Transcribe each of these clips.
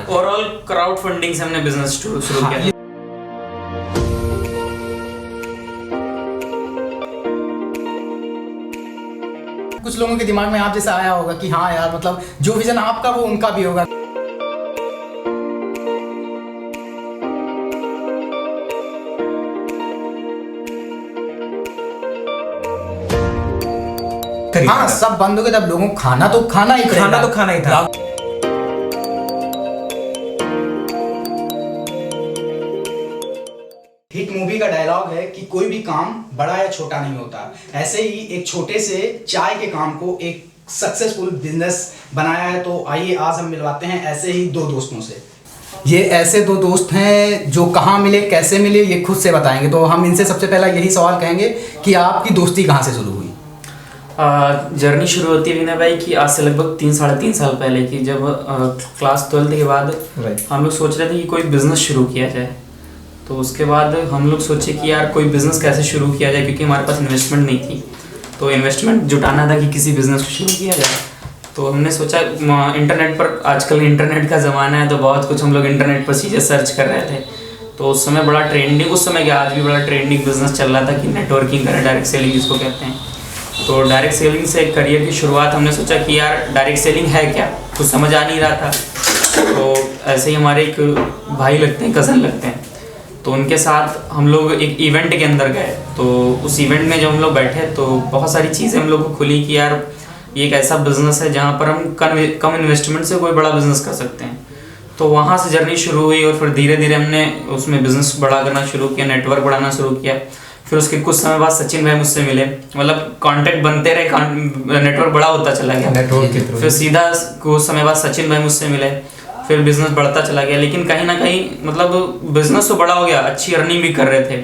Overall crowd funding से हमने business शुरू किया। कुछ लोगों के दिमाग में आप जैसा आया होगा कि हाँ यार मतलब जो विजन आपका वो उनका भी होगा। हाँ सब बंद हो गए तब लोगों को खाना तो खाना ही था। हिट मूवी का डायलॉग है कि कोई भी काम बड़ा या छोटा नहीं होता। ऐसे ही एक छोटे से चाय के काम को एक सक्सेसफुल बिजनेस बनाया है। तो आइए आज हम मिलवाते हैं ऐसे ही दो दोस्तों से। ये ऐसे दो दोस्त हैं जो कहाँ मिले कैसे मिले ये खुद से बताएंगे। तो हम इनसे सबसे पहला यही सवाल कहेंगे कि आपकी दोस्ती कहाँ से शुरू हुई? जर्नी शुरू होती है विनय भाई कि आज से लगभग 3-3.5 साल पहले की, जब क्लास 12 के बाद हम लोग सोच रहे थे कि कोई बिज़नेस शुरू किया जाए। तो उसके बाद हम लोग सोचे कि यार कोई बिज़नेस कैसे शुरू किया जाए, क्योंकि हमारे पास इन्वेस्टमेंट नहीं थी। तो इन्वेस्टमेंट जुटाना था कि किसी बिज़नेस को शुरू किया जाए। तो हमने सोचा इंटरनेट पर, आजकल इंटरनेट का ज़माना है तो बहुत कुछ हम लोग इंटरनेट पर चीज़ें सर्च कर रहे थे। तो उस समय बड़ा ट्रेंडिंग, उस समय क्या आज भी बड़ा ट्रेंडिंग बिज़नेस चल रहा था कि नेटवर्किंग करें, डायरेक्ट सेलिंग जिसको कहते हैं। तो डायरेक्ट सेलिंग से करियर की शुरुआत हमने सोचा कि यार डायरेक्ट सेलिंग है क्या, कुछ समझ आ नहीं रहा था। तो ऐसे ही हमारे एक भाई लगते हैं, कज़न लगते हैं, तो उनके साथ हम लोग एक इवेंट के अंदर गए। तो उस इवेंट में जब हम लोग बैठे तो बहुत सारी चीज़ें हम लोग को खुली कि यार ये एक ऐसा बिज़नेस है जहाँ पर हम कम इन्वेस्टमेंट से कोई बड़ा बिज़नेस कर सकते हैं। तो वहाँ से जर्नी शुरू हुई और फिर धीरे धीरे हमने उसमें बिज़नेस बड़ा करना शुरू किया, नेटवर्क बढ़ाना शुरू किया। फिर उसके कुछ समय बाद सचिन भाई मुझसे मिले, मतलब कांटेक्ट बनते रहे, नेटवर्क बड़ा होता चला गया नेटवर्क के थ्रू। फिर सीधा कुछ समय बाद सचिन भाई मुझसे मिले, फिर बिजनेस बढ़ता चला गया। लेकिन कहीं ना कहीं मतलब बिजनेस तो बड़ा हो गया, अच्छी अर्निंग भी कर रहे थे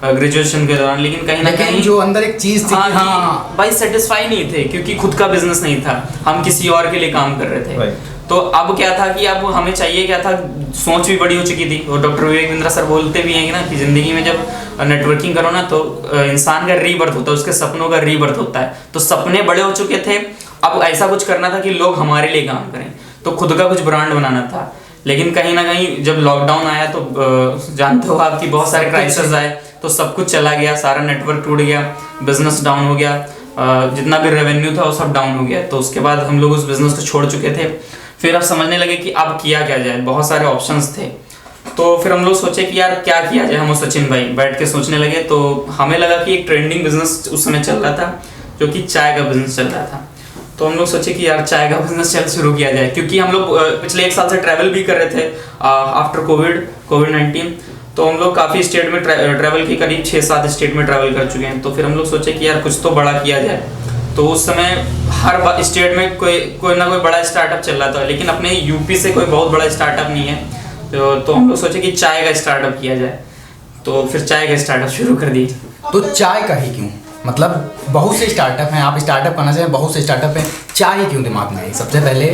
ग्रेजुएशन के दौरान, लेकिन कहीं ना कहीं जो अंदर एक चीज़ थी हाँ भाई सेटिस्फाई नहीं थे, क्योंकि खुद का बिजनेस नहीं था, हम किसी और के लिए काम कर रहे थे। तो अब क्या था कि अब हमें चाहिए क्या था, सोच भी बड़ी हो चुकी थी। और डॉक्टर विवेक बिंद्रा सर बोलते भी हैं कि ना कि ज़िंदगी में जब नेटवर्किंग करो ना तो इंसान का रीबर्थ होता है, उसके सपनों का रीबर्थ होता है। तो सपने बड़े हो चुके थे, अब ऐसा कुछ करना था कि लोग हमारे लिए काम करें, तो खुद का कुछ ब्रांड बनाना था। लेकिन कहीं ना कहीं जब लॉकडाउन आया तो जानते हो आप कि बहुत सारे क्राइसिस आए, तो सब कुछ चला गया, सारा नेटवर्क टूट गया, बिजनेस डाउन हो गया, जितना भी रेवेन्यू था वो सब डाउन हो गया। तो उसके बाद हम लोग उस बिजनेस को छोड़ चुके थे। फिर अब समझने लगे कि अब किया क्या जाए, बहुत सारे ऑप्शंस थे। तो फिर हम लोग सोचे कि यार क्या किया जाए, हम और सचिन भाई बैठ के सोचने लगे। तो हमें लगा कि एक ट्रेंडिंग बिजनेस उस समय चल रहा था जो कि चाय का बिजनेस चल रहा था। तो हम लोग सोचे कि यार चाय का बिजनेस शुरू किया जाए, क्योंकि हम लोग पिछले 1 साल से ट्रैवल भी कर रहे थे आफ्टर कोविड-19। तो हम लोग काफ़ी स्टेट में ट्रैवल की, करीब 6-7 स्टेट में ट्रैवल कर चुके हैं। तो फिर हम लोग सोचे कि यार कुछ तो बड़ा किया जाए। तो उस समय हर स्टेट में कोई ना कोई बड़ा स्टार्टअप चल रहा था, लेकिन अपने यूपी से कोई बहुत बड़ा स्टार्टअप नहीं है। तो हम लोग सोचे कि चाय का स्टार्टअप किया जाए। तो फिर चाय का स्टार्टअप शुरू कर दिए। तो चाय का ही क्यों? मतलब बहुत से स्टार्टअप हैं, आप स्टार्टअप करना चाहिए, बहुत से स्टार्टअप हैं, चाय ही क्यों दिमाग में आई? सबसे पहले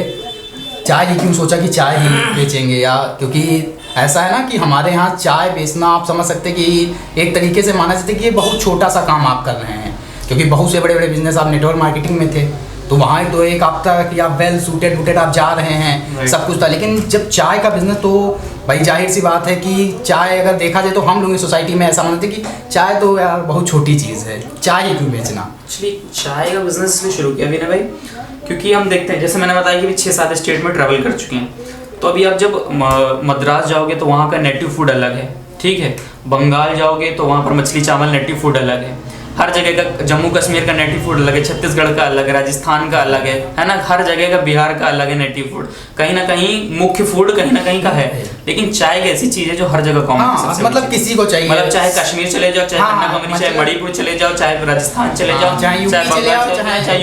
चाय ही क्यों सोचा कि चाय ही बेचेंगे? या क्योंकि ऐसा है ना कि हमारे यहाँ चाय बेचना आप समझ सकते कि एक तरीके से माना जाता है कि ये बहुत छोटा सा काम आप कर रहे हैं, क्योंकि बहुत से बड़े बड़े बिजनेस आप नेटवर्क मार्केटिंग में थे, तो वहाँ तो एक आपका कि आप वेल सूटेड आप जा रहे हैं, सब कुछ था। लेकिन जब चाय का बिजनेस, तो भाई जाहिर सी बात है कि चाय अगर देखा जाए तो हम लोग सोसाइटी में ऐसा मानते हैं कि चाय तो यार बहुत छोटी चीज़ है, चाय ही क्यों बेचना? एक्चुअली चाय का बिजनेस इसलिए शुरू किया विनय भाई, क्योंकि हम देखते हैं, जैसे मैंने बताया कि 6-7 स्टेट में ट्रैवल कर चुके हैं। तो अभी आप जब मद्रास जाओगे तो वहाँ का नेटिव फूड अलग है, ठीक है। बंगाल जाओगे तो वहाँ पर मछली चावल नेटिव फूड अलग है। हर जगह का, जम्मू कश्मीर का नेटिव फूड अलग है, छत्तीसगढ़ का अलग है, राजस्थान का अलग है ना। हर जगह का, बिहार का अलग है नेटिव फूड। कहीं ना कहीं मुख्य फूड कहीं ना कहीं का है, लेकिन चाय एक ऐसी चीज है जो हर जगह कॉमन, मतलब किसी को चाहिए। मतलब चाहे कश्मीर चले जाओ, चाहे कन्याकुमारी, चाहे मणिपुर चले जाओ, चाहे राजस्थान चले जाओ, चाहे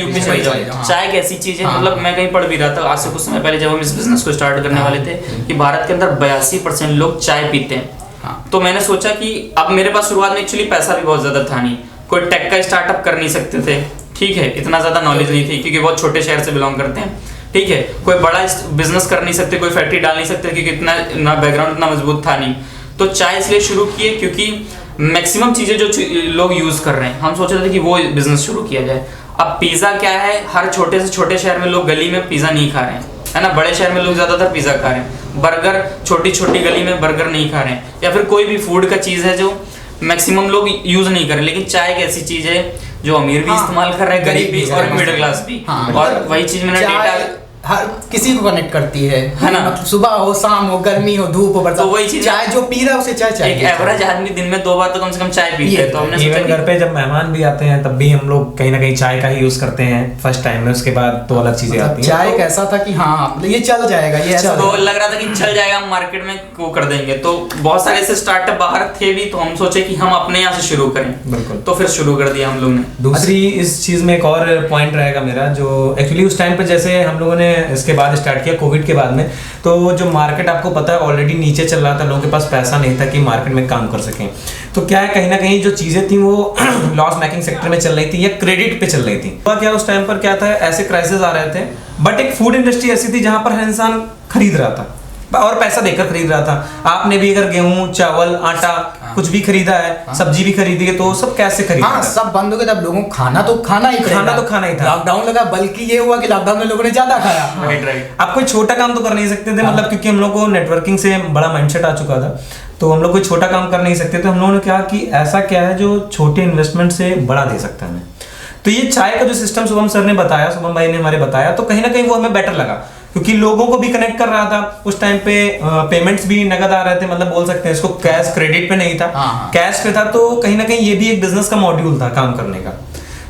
यूपी चले जाओ, चाय एक ऐसी चीज है। मतलब मैं कहीं पढ़ भी रहा था आज से कुछ समय पहले, जब हम इस बिजनेस को स्टार्ट करने वाले थे, कि भारत के अंदर 82% लोग चाय पीते हैं। तो मैंने सोचा कि अब मेरे पास शुरुआत में एक्चुअली पैसा भी बहुत ज्यादा था नहीं, कोई टेक का स्टार्टअप कर नहीं सकते थे, ठीक है, इतना ज़्यादा नॉलेज नहीं थी, क्योंकि बहुत छोटे शहर से बिलोंग करते हैं, ठीक है। कोई बड़ा बिजनेस कर नहीं सकते, कोई फैक्ट्री डाल नहीं सकते, क्योंकि इतना बैकग्राउंड इतना मजबूत था नहीं। तो चाय इसलिए शुरू किए क्योंकि मैक्सिमम चीज़ें जो लोग यूज़ कर रहे हैं, हम सोच रहे थे कि वो बिजनेस शुरू किया जाए। अब पिज़्ज़ा क्या है, हर छोटे से छोटे शहर में लोग गली में पिज़्ज़ा नहीं खा रहे हैं, है ना। बड़े शहर में लोग ज़्यादातर पिज़्ज़ा खा रहे हैं। बर्गर छोटी छोटी गली में बर्गर नहीं खा रहे हैं, या फिर कोई भी फूड का चीज़ है जो मैक्सिमम लोग यूज़ नहीं कर रहे, लेकिन चाय एक ऐसी चीज़ है जो अमीर भी इस्तेमाल कर रहे हैं, गरीब भी और मिडिल क्लास भी। और वही चीज़ मैंने डेटा हर किसी को कनेक्ट करती है ना, मतलब सुबह हो, शाम हो, गर्मी हो, धूप हो, बरसात, तो वही चीज़ चाय जो पी रहा है उसे चाय चाहिए। एक एवरेज आदमी दिन में 2 बार तो कम से कम चाय पीते हैं, तो हमने सोचा इवन घर पे जब मेहमान भी आते हैं तब भी हम लोग कहीं ना कहीं चाय का ही यूज करते हैं फर्स्ट टाइम में, उसके बाद तो अलग चीजें आती हैं। चाय एक ऐसा था कि हाँ ये चल जाएगा, ये ऐसा तो लग रहा था कि चल जाएगा, हम मार्केट में वो कर देंगे। तो बहुत सारे ऐसे स्टार्टअप बाहर थे भी, तो हम सोचे कि हम अपने यहाँ से शुरू करें, बिल्कुल। तो फिर शुरू कर दिया हम लोग ने। दूसरी इस चीज में एक और पॉइंट रहेगा मेरा, जो एक्चुअली उस टाइम पे जैसे हम लोगों ने इसके बाद स्टार्ट किया कोविड के बाद में, तो जो मार्केट आपको पता है ऑलरेडी नीचे चल रहा था, लोगों के पास पैसा नहीं था कि मार्केट में काम कर सकें। तो क्या है, कहीं ना कहीं जो चीजें थी वो लॉस मेकिंग सेक्टर में चल रही थी या क्रेडिट पे चल रही थी। तो क्या उस टाइम पर क्या था, ऐसे क्राइसिस आ रहे थे, बट एक फूड इंडस्ट्री ऐसी थी जहां पर हर इंसान खरीद रहा था और पैसा देकर खरीद रहा था। आपने भी अगर गेहूं, चावल, आटा कुछ भी खरीदा है, सब्जी भी खरीदी है, तो सब कैसे खरीदा? हाँ, सब बंद हो गया, तब लोगों को खाना तो खाना ही था। लॉकडाउन लगा, बल्कि ये हुआ कि लॉकडाउन में लोगों ने ज्यादा खाया। राइट। आप कोई छोटा काम तो कर नहीं सकते थे, मतलब क्योंकि हम लोग को नेटवर्किंग से बड़ा माइंडसेट आ चुका था, तो हम लोग कोई छोटा काम कर नहीं सकते थे। हम लोगों ने कहा कि ऐसा क्या है जो छोटे इन्वेस्टमेंट से बड़ा दे सकता है हमें। तो ये चाय का जो सिस्टम शुभम सर ने बताया, शुभम भाई ने हमारे बताया, तो कहीं ना कहीं वो हमें बेटर लगा, क्योंकि लोगों को भी कनेक्ट कर रहा था। उस टाइम पे पेमेंट्स भी नगद आ रहे थे, मतलब बोल सकते हैं इसको कैश, क्रेडिट पे नहीं था, कैश पे था। तो कहीं ना कहीं ये भी एक बिजनेस का मॉड्यूल था काम करने का।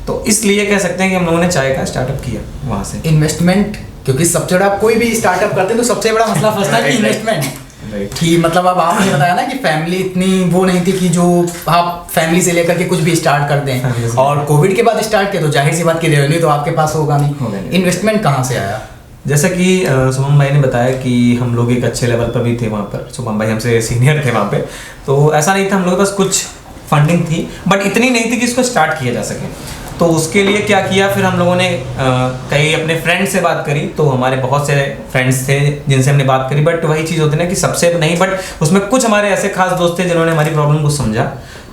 तो इसलिए कह सकते हैं कि हम लोगों ने चाय का स्टार्टअप किया वहां से। इन्वेस्टमेंट, क्योंकि सबसे बड़ा कोई भी स्टार्टअप करते हैं तो सबसे बड़ा मसला फंसता है कि इन्वेस्टमेंट कि मतलब अब आपने बताया ना कि फैमिली इतनी वो नहीं थी कि जो आप फैमिली से लेकर के कुछ भी स्टार्ट कर दें, और कोविड के बाद स्टार्ट किया तो जाहिर सी बात की रेवेन्यू तो आपके पास होगा नहीं। इन्वेस्टमेंट कहाँ से आया? जैसा कि शुभम भाई ने बताया कि हम लोग एक अच्छे लेवल पर भी थे वहाँ पर, शुभम भाई हमसे सीनियर थे वहाँ पे, तो ऐसा नहीं था, हम लोग के पास कुछ फंडिंग थी बट इतनी नहीं थी कि इसको स्टार्ट किया जा सके। तो उसके लिए क्या किया, फिर हम लोगों ने कई अपने फ्रेंड से बात करी। तो हमारे बहुत से फ्रेंड्स थे जिनसे हमने बात करी, बट वही चीज़ होती है ना कि सबसे नहीं, बट उसमें कुछ हमारे ऐसे खास दोस्त थे जिन्होंने हमारी प्रॉब्लम को समझा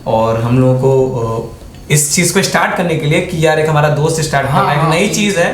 और हम लोगों को इस चीज़ को स्टार्ट करने के लिए कि यार एक हमारा दोस्त स्टार्ट कर रहा है, एक नई चीज़ है।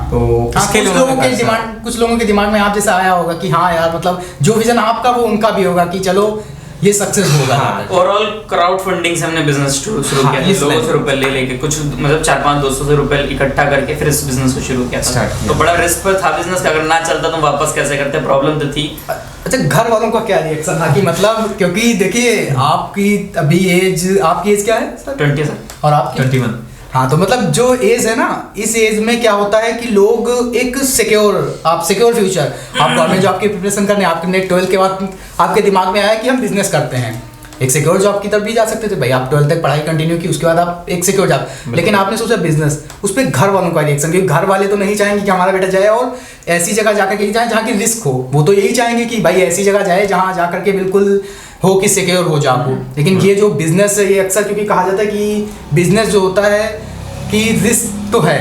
तो कुछ लोगों के दिमाग में आप जैसा आया होगा कि हाँ यार, मतलब जो विजन आपका वो उनका भी होगा कि चलो ये सक्सेस होगा। ओवरऑल क्राउड फंडिंग से हमने बिजनेस शुरू किया, लोगों से रुपए ले लेके, कुछ मतलब 4-5 दोस्तों से रुपए इकट्ठा करके फिर इस बिजनेस को शुरू किया था। तो बड़ा रिस्क पर था बिजनेस का, अगर ना चलता तो वापस कैसे करते, प्रॉब्लम तो थी। अच्छा, घर वालों का क्या रिएक्शन था कि मतलब, क्योंकि देखिए आपकी अभी आपकी एज क्या है सर? 20 सर। और आपकी? 21। हाँ, तो मतलब जो एज है ना, इस एज में क्या होता है कि लोग एक सिक्योर फ्यूचर, आप गवर्नमेंट जॉब की प्रिपरेशन करने, आपने 12 के बाद आपके दिमाग में आया कि हम बिजनेस करते हैं, एक सिक्योर जॉब की तरफ भी जा सकते थे भाई, आप 12 तक पढ़ाई कंटिन्यू की, उसके बाद आप एक सिक्योर जॉब, लेकिन आपने सोचा बिजनेस। उस पर घर वालों का रिएक्शन, क्योंकि घर वाले तो नहीं चाहेंगे कि हमारा बेटा जाए और ऐसी जगह जाकर के जाए जहाँ की रिस्क हो, वो तो यही चाहेंगे कि भाई ऐसी जगह जाए जहाँ जाकर के बिल्कुल हो कि सिक्योर हो जाओ। लेकिन ये जो बिजनेस है, ये अक्सर क्योंकि कहा जाता है कि बिजनेस जो होता है कि रिस्क तो है,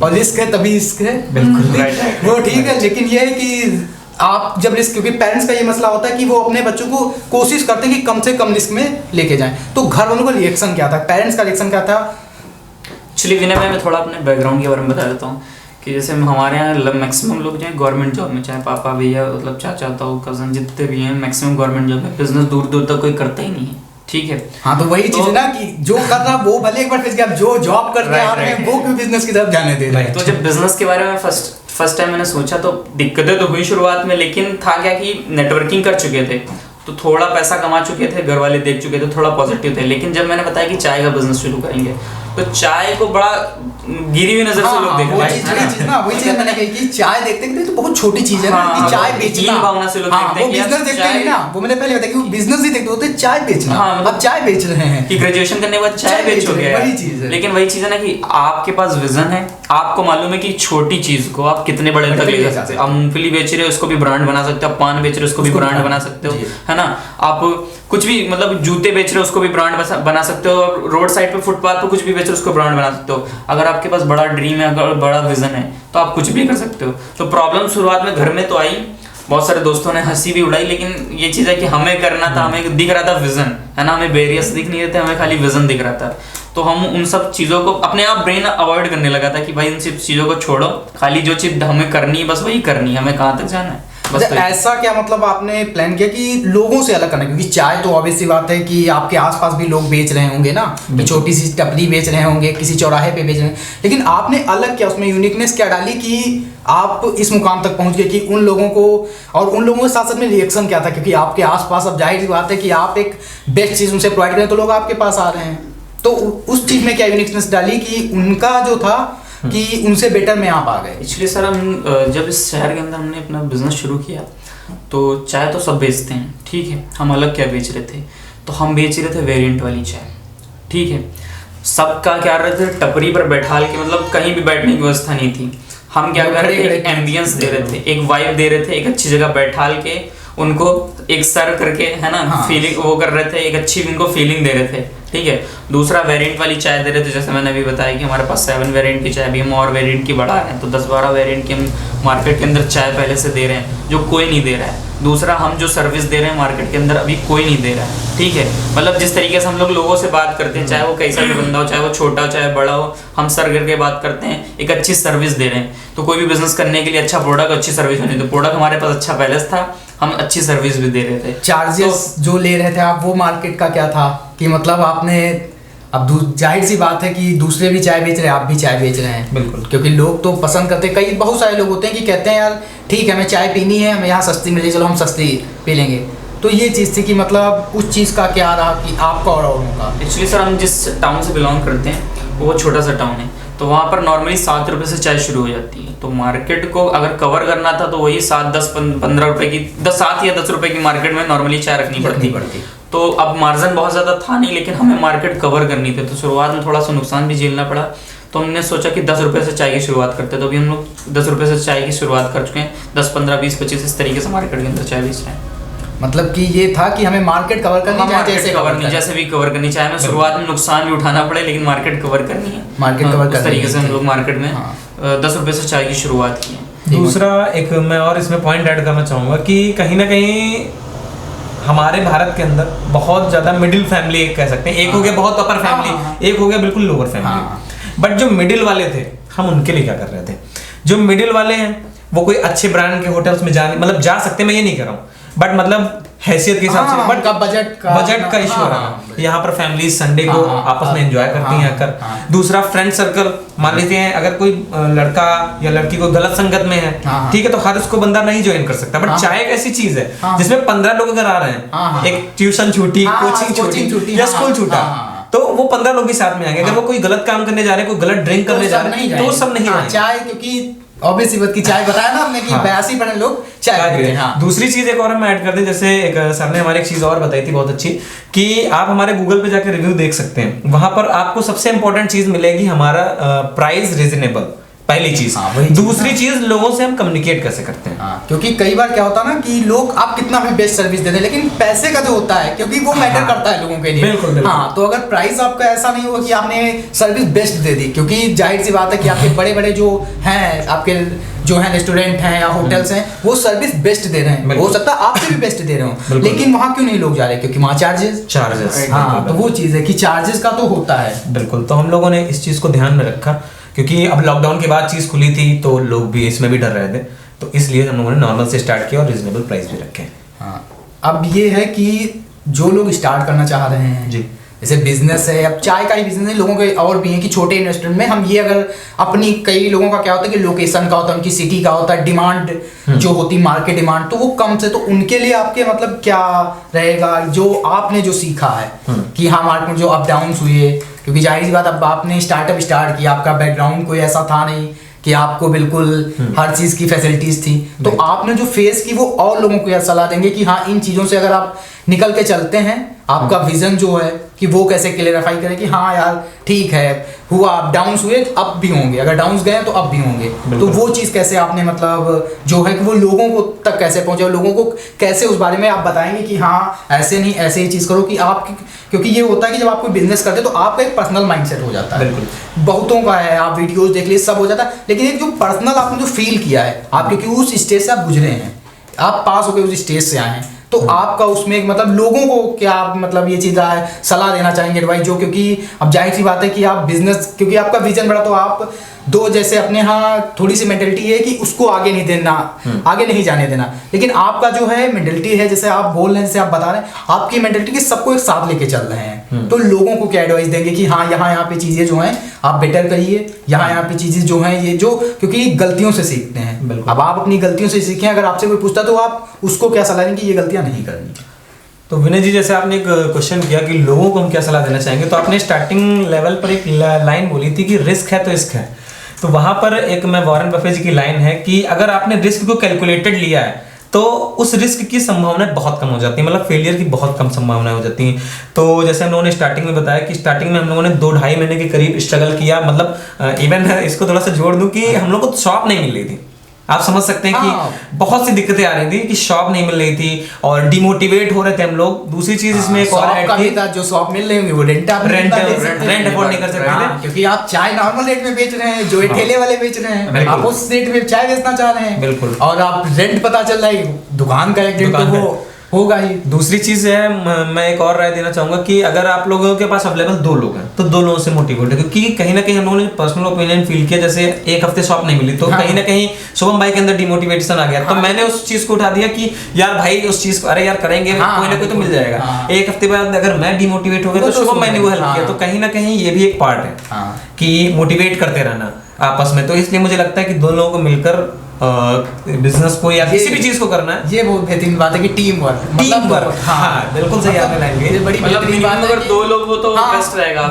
और रिस्क है तभी रिस्क है, बिल्कुल वो ठीक है, लेकिन ये है कि आप जब रिस्क, क्योंकि पेरेंट्स का ये मसला होता है कि वो अपने बच्चों को कोशिश करते हैं कि कम से कम रिस्क में लेके जाएं। तो घर वालों का रिएक्शन क्या था, पेरेंट्स का रिएक्शन क्या था? एक्चुअली विनय भाई, मैं थोड़ा अपने बैकग्राउंड के बारे में बता देता हूँ कि जैसे हमारे यहाँ मैक्सिमम लोग जो है गवर्नमेंट जॉब में, चाहे पापा भैया, मतलब चाचा ताऊ कजन जितने भी हैं, मैक्सिमम गवर्नमेंट जॉब में, बिजनेस दूर दूर तक कोई करता ही नहीं है। ठीक है, हाँ, तो वही चीज है ना कि जो कर रहा वो भले एक बार फिर गया, जो जॉब करते आ रहे हैं वो क्यों बिजनेस की तरफ जाने दे रहे हैं। तो जब बिजनेस के बारे में फर्स्ट टाइम मैंने सोचा तो दिक्कतें तो हुई शुरुआत में, लेकिन था क्या कि नेटवर्किंग कर चुके थे, तो थोड़ा पैसा कमा चुके थे, घर वाले देख चुके थे, थोड़ा पॉजिटिव थे। लेकिन जब मैंने बताया कि चाय का बिजनेस शुरू करेंगे, तो चाय को बड़ा गिरी हुई नजर से लोग देख रहे हैं। वही चीज मैंने कही कि चाय देखते हैं तो बहुत छोटी चीज है ना कि चाय बेचना, भावना से लोग देखते हैं, बिजनेस देखते हैं ना, वो मैंने पहले बताया कि वो बिजनेस ही देखते होते, चाय बेचना, अब चाय बेच रहे हैं कि ग्रेजुएशन करने के बाद चाय बेचोगे, वही चीज है। लेकिन वही चीज है ना कि आपके पास विजन है, आपको मालूम है कि छोटी चीज को आप कितने बड़े तक ले जा सकते हो। आप मूंगफली बेच रहे हो, उसको भी ब्रांड बना सकते हो, आप पान बेच रहे हो, उसको भी ब्रांड बना सकते हो, है ना। आप कुछ भी मतलब जूते बेच रहे हो, उसको भी ब्रांड बना सकते हो, और रोड साइड पे फुटपाथ पे कुछ भी बेच रहे हो, उसको ब्रांड बना सकते हो। अगर आपके पास बड़ा ड्रीम है, अगर बड़ा विजन है, तो आप कुछ भी कर सकते हो। तो प्रॉब्लम शुरुआत में घर में तो आई, बहुत सारे दोस्तों ने हंसी भी उड़ाई, लेकिन ये चीज़ है कि हमें करना था, हमें दिख रहा था विजन, है ना, हमें बैरियर्स दिख नहीं रहे थे, हमें खाली विजन दिख रहा था। तो हम उन सब चीज़ों को अपने आप ब्रेन अवॉइड करने लगा था कि भाई इन सब चीज़ों को छोड़ो, खाली जो चीज़ हमें करनी है बस वही करनी है, हमें कहाँ तक जाना है। बस। तो ऐसा क्या मतलब आपने प्लान किया कि लोगों से अलग करना, क्योंकि चाय तो ऑब्वियस सी बात है कि आपके आसपास भी लोग बेच रहे होंगे ना, कि छोटी सी टपरी बेच रहे होंगे, किसी चौराहे पे बेच रहे हैं, लेकिन आपने अलग क्या उसमें यूनिकनेस क्या डाली कि आप इस मुकाम तक पहुंच गए कि उन लोगों को, और उन लोगों के साथ साथ में रिएक्शन क्या था, क्योंकि आपके आसपास अब जाहिर सी बात है कि आप एक बेस्ट चीज़ उनसे प्रोवाइड करें तो लोग आपके पास आ रहे हैं, तो उस चीज़ में क्या यूनिकनेस डाली कि उनका जो था कि उनसे बेटर में आप आ गए? एक्चुअली सर हम जब इस शहर के अंदर हमने अपना बिजनेस शुरू किया तो चाय तो सब बेचते हैं, ठीक है, हम अलग क्या बेच रहे थे, तो हम बेच रहे थे वेरिएंट वाली चाय, ठीक है। सबका क्या रहे थे, टपरी पर बैठा के, मतलब कहीं भी बैठने की व्यवस्था नहीं थी, हम क्या कर रहे थे, एक एम्बियंस दे रहे थे, एक वाइब दे रहे थे, एक अच्छी जगह बैठा के उनको एक सर करके, है ना, फीलिंग वो कर रहे थे, एक अच्छी उनको फीलिंग दे रहे थे, ठीक है। दूसरा वेरिएंट वाली चाय दे रहे थे, जैसे मैंने अभी बताया कि हमारे पास 7 वेरिएंट की चाय भी, हम और वेरिएंट की बढ़ा रहे हैं, तो 10-12 वेरिएंट की हम मार्केट के अंदर चाय पहले से दे रहे हैं जो कोई नहीं दे रहा है। दूसरा, हम जो सर्विस दे रहे हैं मार्केट के अंदर अभी कोई नहीं दे रहा है, ठीक है। मतलब जिस तरीके से हम लोग लोगों से बात करते हैं, चाहे वो कैसा भी बंदा हो, चाहे वो छोटा हो चाहे बड़ा हो, हम सर करके बात करते हैं, एक अच्छी सर्विस दे रहे हैं। तो कोई भी बिजनेस करने के लिए अच्छा प्रोडक्ट, अच्छी सर्विस होनी, तो प्रोडक्ट हमारे पास अच्छा पहले से था, हम अच्छी सर्विस भी दे रहे थे। चार्जेस जो ले रहे थे आप, वो मार्केट का क्या था कि मतलब आपने, अब जाहिर सी बात है कि दूसरे भी चाय बेच रहे हैं, आप भी चाय बेच रहे हैं, बिल्कुल, क्योंकि लोग तो पसंद करते हैं, कई बहुत सारे लोग होते हैं कि कहते हैं यार ठीक है हमें चाय पीनी है, हमें यहाँ सस्ती मिलेगी, चलो हम सस्ती पी लेंगे। तो ये चीज़ थी कि मतलब उस चीज़ का क्या रहा कि आपका और उनका? एक्चुअली सर हम जिस टाउन से बिलोंग करते हैं वो छोटा सा टाउन है, तो वहाँ पर नॉर्मली 7 रुपये से चाय शुरू हो जाती है, तो मार्केट को अगर कवर करना था तो वही 7, 10, 15 रुपये की, 7 या 10 रुपये की मार्केट में नॉर्मली चाय रखनी पड़ती। तो अब मार्जिन बहुत ज़्यादा था नहीं, लेकिन हमें मार्केट कवर करनी थी, तो शुरुआत में थोड़ा सा नुकसान भी झेलना पड़ा, तो हमने सोचा कि 10 रुपये से चाय की शुरुआत करते, तो अभी हम लोग 10 रुपये से चाय की शुरुआत कर चुके हैं, 10, 15, 20, 25 इस तरीके से मार्केट के अंदर चाय बेच रहे हैं। मतलब कि ये था कि हमें मार्केट कवर करनी चाहिए, जैसे भी कवर करनी चाहिए, हमें शुरुआत में नुकसान भी उठाना पड़े, लेकिन मार्केट कवर करनी है, मार्केट कवर करनी है। इस तरीके से हम लोग मार्केट में 10 रुपये से चाय की शुरुआत की है। दूसरा एक मैं और इसमें पॉइंट ऐड करना चाहूँगा कि कहीं ना कहीं हमारे भारत के अंदर बहुत ज़्यादा मिडिल फैमिली एक कह सकते हैं, एक हो गया बहुत अपर फैमिली, एक हो गया बिल्कुल लोअर फैमिली, बट जो मिडिल वाले थे हम उनके लिए क्या कर रहे थे, जो मिडिल वाले हैं वो कोई अच्छे ब्रांड के होटल्स में जाने, मतलब जा सकते हैं, मैं ये नहीं कर रहा हूँ, बट मतलब हैसियत के हिसाब से, बट बजट का इशू रहा। यहाँ पर फैमिली संडे को आपस में एंजॉय करती हैं आकर। दूसरा, फ्रेंड सर्कल, मान लेते हैं अगर कोई लड़का या लड़की को गलत संगत में है, ठीक है, तो हर उसको बंदा नहीं ज्वाइन कर सकता, बट चाय एक ऐसी चीज है जिसमें 15 लोग अगर आ रहे हैं, एक ट्यूशन छूटी, कोचिंग छूटी या स्कूल छूटा, तो वो 15 लोग ही साथ में आएंगे। अगर वो कोई गलत काम करने जा रहे हैं, कोई गलत ड्रिंक करने जा रहे हैं, तो सब नहीं आएंगे। चाय, क्योंकि ऑब्वियस सी बात की चाय बताया ना हमने कि 82% लोग चाय पीते हैं। हाँ। दूसरी चीज एक और हम ऐड कर दें, जैसे एक सर ने हमारी एक चीज और बताई थी बहुत अच्छी, कि आप हमारे गूगल पे जाकर रिव्यू देख सकते हैं, वहां पर आपको सबसे इंपॉर्टेंट चीज मिलेगी हमारा प्राइस रीजनेबल, पहली चीज। दूसरी चीज, लोगों से हम कम्युनिकेट कैसे करते हैं। क्योंकि कई बार क्या होता है ना कि लोग आप कितना भी बेस्ट सर्विस दे दें, लेकिन पैसे का जो होता है, क्योंकि वो मैटर करता है लोगों के लिए। बिल्कुल। हाँ, तो अगर प्राइस आपका ऐसा नहीं हुआ कि आपने सर्विस बेस्ट दे दी, क्योंकि जाहिर सी बात है कि आपके बड़े बड़े जो हैं, आपके जो हैं रेस्टोरेंट हैं या होटल्स हैं, वो सर्विस बेस्ट दे रहे हैं, हो सकता है आपसे भी बेस्ट दे रहे हो, लेकिन वहाँ क्यों नहीं लोग जा रहे? क्योंकि वहाँ चार्जेस। हाँ, तो वो चीज़ है कि चार्जेस का तो होता है। बिल्कुल, तो हम लोगों ने इस चीज़ को ध्यान में रखा, क्योंकि अब लॉकडाउन के बाद चीज़ खुली थी तो लोग भी इसमें भी डर रहे थे, तो इसलिए हम लोगों ने नॉर्मल से स्टार्ट किया और रीजनेबल प्राइस भी रखे। हाँ, अब ये है कि जो लोग स्टार्ट करना चाह रहे हैं जी, जैसे बिजनेस है, अब चाय का ही बिजनेस है, लोगों के और भी हैं कि छोटे इन्वेस्टमेंट में हम ये, अगर अपनी, कई लोगों का क्या होता है कि लोकेशन का होता है, उनकी सिटी का होता है, डिमांड जो होती, मार्केट डिमांड, तो वो कम से, तो उनके लिए आपके मतलब क्या रहेगा जो आपने जो सीखा है कि हाँ मार्केट में जो अप डाउन हुए, क्योंकि जाहिर सी बात अब आपने स्टार्टअप स्टार्ट किया, आपका बैकग्राउंड कोई ऐसा था नहीं कि आपको बिल्कुल हर चीज़ की फैसिलिटीज थी, तो आपने जो फेस की वो और लोगों को यह सलाह देंगे कि हाँ इन चीज़ों से अगर आप निकल के चलते हैं, आपका विजन जो है कि वो कैसे क्लियरिफाई करें कि हाँ यार ठीक है, हुआ अप डाउन्स हुए, अप भी होंगे, अगर डाउन्स गए तो अप भी होंगे, तो वो चीज़ कैसे आपने मतलब जो है कि वो लोगों को तक कैसे पहुंचे, लोगों को कैसे उस बारे में आप बताएंगे कि हाँ ऐसे नहीं, ऐसे ही चीज़ करो कि आप, क्योंकि ये होता है कि जब आप कोई बिजनेस करते हो तो आपका एक पर्सनल माइंडसेट हो जाता है, बहुतों का है, आप वीडियोस देख लीजिए सब हो जाता है, लेकिन एक जो पर्सनल आपने जो फील किया है आप, क्योंकि उस स्टेज से आप गुजरे हैं, आप पास होकर उस स्टेज से आए हैं, तो आपका उसमें एक मतलब लोगों को क्या आप मतलब ये चीज़ सलाह देना चाहेंगे एडवाइस, जो क्योंकि अब जाहिर सी बात है कि आप बिजनेस, क्योंकि आपका विजन बड़ा, तो आप दो जैसे अपने यहाँ थोड़ी सी मेंटेलिटी है कि उसको आगे नहीं देना, आगे नहीं जाने देना, लेकिन आपका जो है मेंटेलिटी है, जैसे आप बोल रहे हैं, जैसे आप बता रहे हैं, आपकी मेंटेलिटी कि सबको एक साथ लेके चल रहे हैं। तो लोगों को क्या एडवाइस देंगे कि हाँ यहाँ पे चीजें जो हैं आप बेटर करिए, यहाँ पे चीजें जो हैं ये जो, क्योंकि गलतियों से सीखते हैं। अब आप अपनी गलतियों से सीखें, अगर आपसे कोई पूछता तो आप उसको क्या सलाह देंगे कि ये गलतियां नहीं करनी। तो विनय जी, जैसे आपने एक क्वेश्चन किया कि लोगों को हम क्या सलाह देना चाहेंगे, तो आपने स्टार्टिंग लेवल पर एक लाइन बोली थी कि रिस्क है तो इश्क है। तो वहां पर एक मैं वॉरेन बफे जी की लाइन है कि अगर आपने रिस्क को कैलकुलेटेड लिया है तो उस रिस्क की संभावना बहुत कम हो जाती है, मतलब फेलियर की बहुत कम संभावना हो जाती है। तो जैसे हम लोगों ने स्टार्टिंग में बताया कि स्टार्टिंग में हम लोगों ने 2-2.5 महीने के करीब स्ट्रगल किया, मतलब इवन इसको थोड़ा सा जोड़ दूं कि हम लोग को शॉप नहीं मिल रही थी। आप समझ सकते हैं कि बहुत सी दिक्कतें आ रही थी कि शॉप नहीं मिल रही थी और डिमोटिवेट हो रहे थे हम लोग। दूसरी चीज इसमें एक और ऐड थी, जो शॉप मिल रही होंगी वो रेंट अफोर्ड नहीं कर सकते थे, क्योंकि आप चाय नॉर्मल रेट में बेच रहे हैं, जो ठेले वाले बेच रहे हैं आप उस रेट में चाय बेचना चाह रहे हैं। बिल्कुल। और आप रेंट पता चल रहा है दुकान का एक रेट तो वो होगा ही। दूसरी चीज है, मैं एक और राय देना चाहूंगा कि अगर आप लोगों के पास अवेलेबल 2 लोग हैं तो 2 लोगों से मोटिवेट है, क्योंकि कहीं ना कहीं हम लोगों ने पर्सनल ओपिनियन फील किया, जैसे एक हफ्ते शॉप नहीं मिली तो कहीं ना कहीं शुभम भाई के अंदर डिमोटिवेशन आ गया। तो मैंने उस चीज को उठा दिया कि यार भाई उस चीज को, अरे यार करेंगे, कोई ना कोई तो मिल जाएगा। एक हफ्ते बाद अगर मैं डिमोटिवेट हो गया तो शुभम भाई ने वो हेल्प किया। तो कहीं ना कहीं ये भी एक पार्ट है कि मोटिवेट करते रहना आपस में। तो इसलिए मुझे लगता है कि 2 लोगों को मिलकर बिजनेस को या किसी भी चीज को करना है, ये बहुत बेहतरीन बात है कि टीम वर्क। हाँ बिल्कुल सही आपने लाइन कही, बड़ी बेहतरीन बात है। अगर 2 लोग हो तो बेस्ट रहेगा।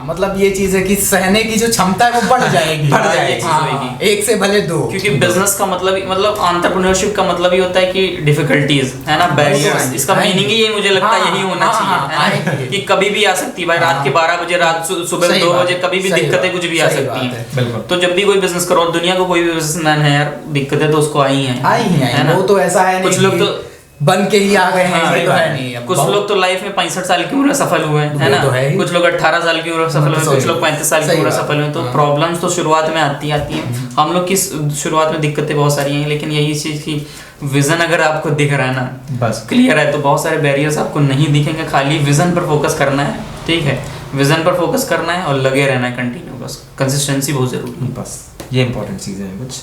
मतलब ये चीज है कि सहने की जो क्षमता है वो बढ़ जाएगी, एक से भले 2, क्योंकि बिजनेस का मतलब एंटरप्रेन्योरशिप का मतलब ही होता है कि डिफिकल्टीज है ना, बैरियर्स। इसका मीनिंग ही ये मुझे लगता है यही होना चाहिए कि कभी भी आ सकती है भाई, रात के 12 बजे, रात सुबह 2 बजे, कभी भी दिक्कतें कुछ भी आ सकती है। तो जब भी कोई बिजनेस करो, दुनिया को कोई भी बिजनेसमैन है यार, दिक्कतें तो उसको आई हैं। वो तो ऐसा है, कुछ लोग तो बन के ही आ गए हैं, ये तो है नहीं। कुछ लोग तो लाइफ में 65 साल की उम्र सफल हुए हैं, है ना। कुछ लोग 18 साल की उम्र सफल हुए, कुछ लोग 35 साल की उम्र सफल हुए। तो प्रॉब्लम्स तो शुरुआत में आती हैं। हम लोग की शुरुआत में दिक्कतें बहुत सारी हैं, लेकिन यही चीज की विजन अगर आपको दिख रहा है ना, बस क्लियर है, तो बहुत सारे बैरियर्स आपको नहीं दिखेंगे। खाली विजन पर फोकस करना है, ठीक है, विजन पर फोकस करना है और लगे रहना है कंटिन्यू। बस कंसिस्टेंसी बहुत जरूरी है, बस ये इंपॉर्टेंट चीजें हैं। कुछ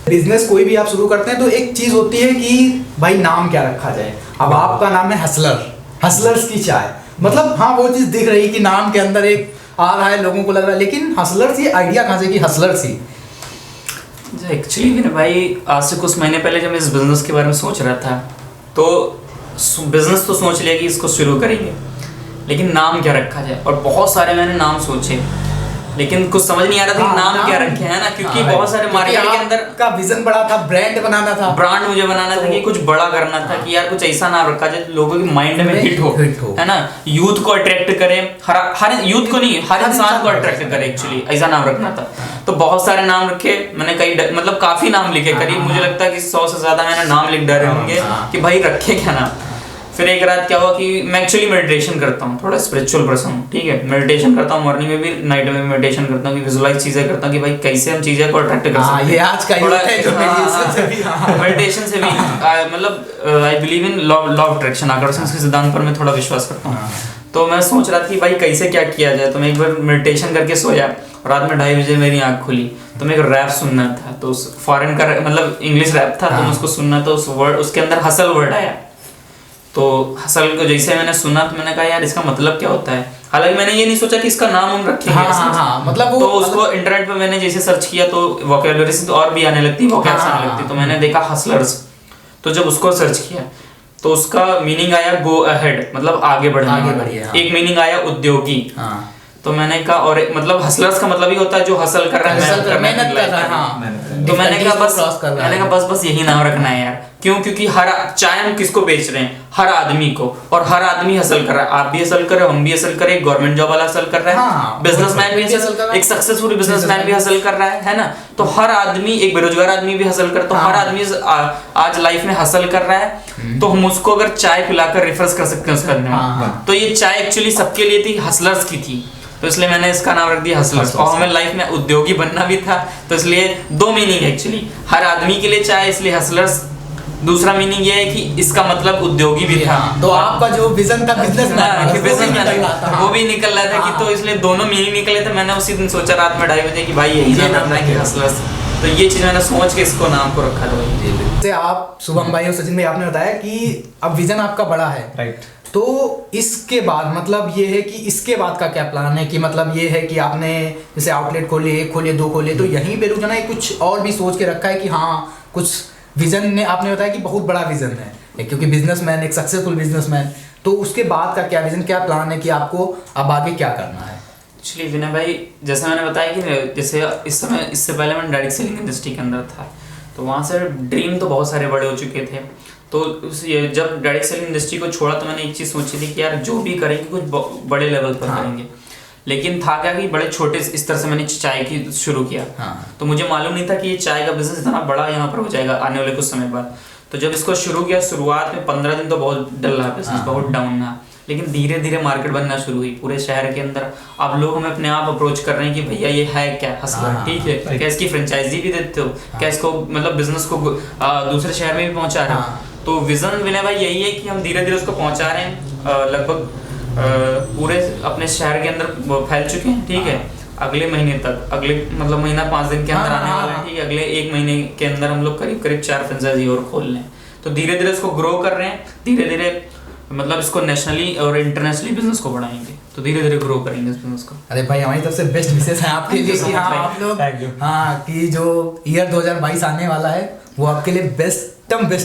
बिजनेस कोई भी आप शुरू करते हैं तो एक चीज होती है कि भाई नाम क्या रखा जाए। अब आपका नाम है हसलर्स की चाय, मतलब हाँ वो चीज दिख रही है कि नाम के अंदर एक आ रहा है, लोगों को लग रहा है, लेकिन हसलर्स, ये आइडिया कहाँ से कि हसलर्स ही? एक्चुअली मेरे भाई आज से कुछ महीने पहले जब मैं इस बिजनेस के बारे में सोच रहा था, तो बिजनेस तो सोच लिया कि इसको शुरू करेंगे, लेकिन नाम क्या रखा जाए। और बहुत सारे मैंने नाम सोचे, लेकिन कुछ समझ नहीं आ रहा था कि नाम क्या रखे, है ना, क्योंकि बहुत सारे मार्केट के अंदर का विजन बड़ा था, ब्रांड बनाना था, ब्रांड मुझे बनाना था कि कुछ बड़ा करना था, कि यार कुछ ऐसा नाम रखा जाए लोगों के माइंड में हिट हो, है ना, यूथ को अट्रैक्ट करे, हर यूथ को नहीं, हर इंसान को अट्रैक्ट करे। एक्चुअली ऐसा नाम रखना था। तो बहुत सारे नाम रखे मैंने, कई मतलब काफी नाम लिखे, करीब मुझे लगता है कि 100 से ज्यादा मैंने नाम लिख डाले होंगे कि भाई रखे क्या नाम। फिर एक रात क्या हुआ कि मैं एक्चुअली मेडिटेशन करता हूँ, थोड़ा स्पिरिचुअल पर्सन हूँ, ठीक है, मेडिटेशन करता हूँ, मॉर्निंग में भी नाइट में भी मेडिटेशन करता हूँ, कि विजुअलाइज चीजें करता हूँ कि भाई कैसे हम चीजें को अट्रैक्ट कर सकते हैं। ये आज का थोड़ा मेडिटेशन से भी मतलब I believe in law of attraction, आकर्षण के सिद्धांत पर मैं थोड़ा विश्वास करता हूँ। तो मैं सोच रहा था कि भाई कैसे क्या किया जाए। तो मैं एक बार मेडिटेशन करके सोया, रात में 2:30 बजे मेरी आँख खुली, तो मैं एक रैप सुनना था, तो उस फॉरेन का मतलब इंग्लिश रैप था, तो मैं उसको सुनना, तो उस वर्ड, उसके अंदर हसल वर्ड आया। तो हसल को जैसे मैंने सुना तो मैंने कहा यार इसका मतलब क्या होता है। हालांकि मैंने ये नहीं सोचा कि इसका नाम हम रखेंगे, मतलब तो उसको इंटरनेट पे मैंने जैसे सर्च किया तो वोकैबुलरी तो और भी आने लगती, वोकैब्स आने लगती, तो मैंने देखा हसलर्स। तो जब उसको सर्च किया तो उसका मीनिंग आया गो अहेड, मतलब आगे बढ़ना। एक मीनिंग आया उद्योगी। तो मैंने कहा, और मतलब हसलर्स का मतलब ही होता है जो हसल कर रहा है, मेहनत कर रहा है। तो मैंने कहा बस यही नाम रखना है यार। क्यों? क्योंकि हर चाहे हम किसको बेच रहे हैं, हर आदमी को, और हर आदमी हसल कर रहा है। आप भी हसल कर रहे हो, हम भी हसल कर रहे हैं, गवर्नमेंट जॉब वाला हसल कर रहा है, बिजनेसमैन भी हसल कर रहा है, एक सक्सेसफुल बिजनेसमैन भी हसल कर रहा है ना। तो हर आदमी, एक बेरोजगार आदमी भी हसल कर, तो हर आदमी आज लाइफ में हसल कर रहा है। तो हम उसको अगर चाय पिलाकर रिफ्रेश कर सकते हैं उसका दिन। तो ये चाय एक्चुअली सबके लिए थी, हसलर्स की थी, तो इसलिए मैंने इसका नाम रख दिया हसलर्स। और हमें लाइफ में उद्योगी बनना भी था, तो इसलिए 2 मीनिंग एक्चुअली, हर आदमी के लिए चाय इसलिए हसलर्स, दूसरा मीनिंग ये है कि इसका मतलब उद्योगी भी था। तो आपका जो विजन था बिजनेसमैन वो भी निकल रहा था कि, तो इसलिए दोनों मीनिंग निकले थे। मैंने उसी दिन सोचा रात में 2:30 बजे कि भाई यही नाम है कि हसलर्स, तो ये चीज मैंने सोच के इसको नाम को रखा था। जैसे आप शुभम भाई और सचिन भाई आपने बताया कि अब विजन आपका बड़ा है, राइट, तो इसके बाद मतलब ये है कि इसके बाद का क्या प्लान है? कि मतलब ये है कि आपने जैसे आउटलेट खोले, 1 खोले, 2 खोले, तो यहीं पे रुक जाना है, कुछ और भी सोच के रखा है कि हाँ कुछ विजन ने, आपने बताया कि बहुत बड़ा विजन है क्योंकि बिजनेसमैन, एक सक्सेसफुल बिजनेसमैन, तो उसके बाद का क्या विजन, क्या प्लान है कि आपको अब आगे क्या करना है? एक्चुअली विनय भाई, जैसे मैंने बताया कि जैसे इस समय, इससे पहले मैं डायरेक्ट सेलिंग इंडस्ट्री के अंदर था, तो वहाँ से ड्रीम तो बहुत सारे बड़े हो चुके थे। तो जब डायरेक्ट सेलिंग इंडस्ट्री को छोड़ा तो मैंने एक चीज़ सोची थी कि यार जो भी करेंगे कुछ बड़े लेवल पर करेंगे। लेकिन था क्या कि बड़े छोटे इस तरह से मैंने चाय की शुरू किया। तो मुझे मालूम नहीं था कि ये चाय का बिजनेस इतना बड़ा यहाँ पर हो जाएगा आने वाले कुछ समय बाद। तो जब इसको शुरू किया, शुरुआत में 15 दिन तो बहुत डल रहा बिजनेस, बहुत डाउन रहा, लेकिन धीरे धीरे मार्केट बनना शुरू हुई पूरे शहर के अंदर। अब लोग हमें अपने आप अप्रोच कर रहे हैं कि भैया ये है क्या हसलर, ठीक है, क्या इसकी फ्रेंचाइजी भी देते हो, क्या इसको मतलब बिजनेस को दूसरे शहर में भी पहुंचा रहे हो। तो विजन विनय भाई यही है कि हम धीरे धीरे उसको पहुंचा रहे हैं, लगभग पूरे अपने शहर के अंदर फैल चुके हैं, ठीक है। अगले महीने तक, अगले मतलब महीना 5 दिन के अंदर आने वाला है, ठीक है। अगले 1 महीने के अंदर हम लोग करीब 4 फ्रेंचाइजी और खोल लें। तो धीरे धीरे इसको ग्रो कर रहे हैं, धीरे धीरे मतलब इसको नेशनली और इंटरनेशनली बिजनेस को बढ़ाएंगे, तो धीरे धीरे ग्रो करेंगे इस बिजनेस को। अरे भाई हमारी तरफ से बेस्ट विशेष है आपके लिए कि हाँ आप लोग, हाँ कि जो ईयर 2022 आने वाला है वो आपके लिए बेस्ट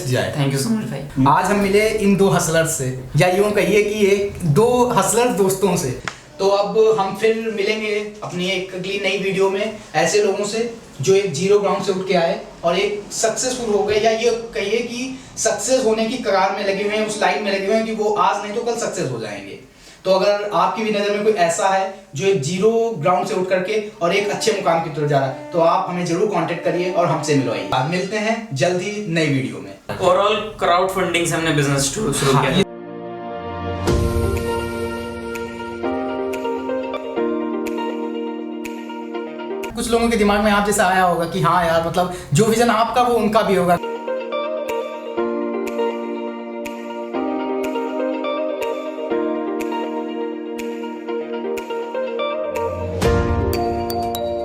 जाए। थैंक यू सो मच भाई। आज हम मिले इन 2 हसलर्स से, या यूं कहिए कि 2 हसलर दोस्तों से। तो अब हम फिर मिलेंगे अपनी एक अगली नई वीडियो में ऐसे लोगों से जो एक 0 ग्राउंड से उठ के आए और एक सक्सेसफुल हो गए, या ये कहिए कि सक्सेस होने की कगार में लगे हुए हैं, उस लाइन में लगे हुए हैं कि वो आज नहीं तो कल सक्सेस हो जाएंगे। तो अगर आपकी भी नज़र में कोई ऐसा है जो एक 0 ग्राउंड से उठ करके और एक अच्छे मुकाम की तरफ जा रहा है, तो आप हमें जरूर कांटेक्ट करिए और हमसे मिलवाइए। मिलते हैं जल्द ही नई वीडियो में। ओवरऑल क्राउड फंडिंग से हमने बिजनेस शुरू किया। कुछ लोगों के दिमाग में आप जैसा आया होगा कि हाँ यार मतलब जो विजन आपका वो उनका भी होगा।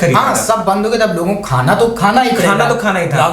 हाँ सब बंद हो गए, तब लोगों को खाना तो खाना ही था।